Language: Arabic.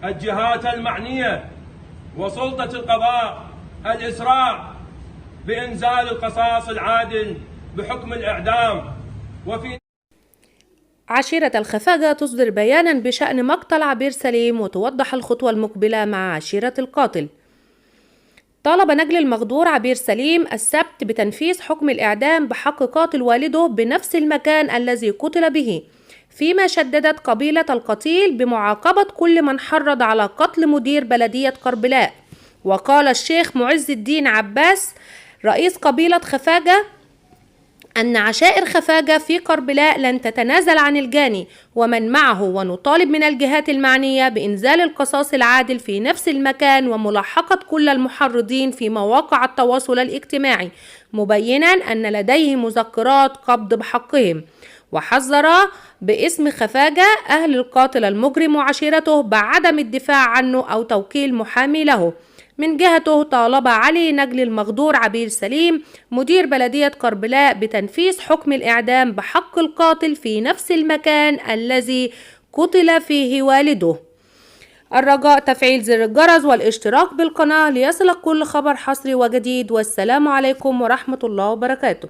الجهات المعنية وسلطة القضاء الإسراع بإنزال القصاص العادل بحكم الإعدام. وفي عشيرة الخفاجة تصدر بيانا بشأن مقتل عبير سليم وتوضح الخطوة المقبلة مع عشيرة القاتل. طالب نجل المغدور عبير سليم السبت بتنفيذ حكم الإعدام بحق قاتل والده بنفس المكان الذي قتل به، فيما شددت قبيلة القتيل بمعاقبة كل من حرض على قتل مدير بلدية كربلاء. وقال الشيخ معز الدين عباس رئيس قبيلة خفاجة أن عشائر خفاجة في كربلاء لن تتنازل عن الجاني ومن معه، ونطالب من الجهات المعنية بإنزال القصاص العادل في نفس المكان وملاحقة كل المحرضين في مواقع التواصل الاجتماعي، مبينا أن لديه مذكرات قبض بحقهم. وحذر باسم خفاجة أهل القاتل المجرم وعشيرته بعدم الدفاع عنه أو توكيل محامي له. من جهته طالب علي نجل المغدور عبير سليم مدير بلدية كربلاء بتنفيذ حكم الإعدام بحق القاتل في نفس المكان الذي قتل فيه والده. الرجاء تفعيل زر الجرس والاشتراك بالقناة ليصلك كل خبر حصري وجديد، والسلام عليكم ورحمة الله وبركاته.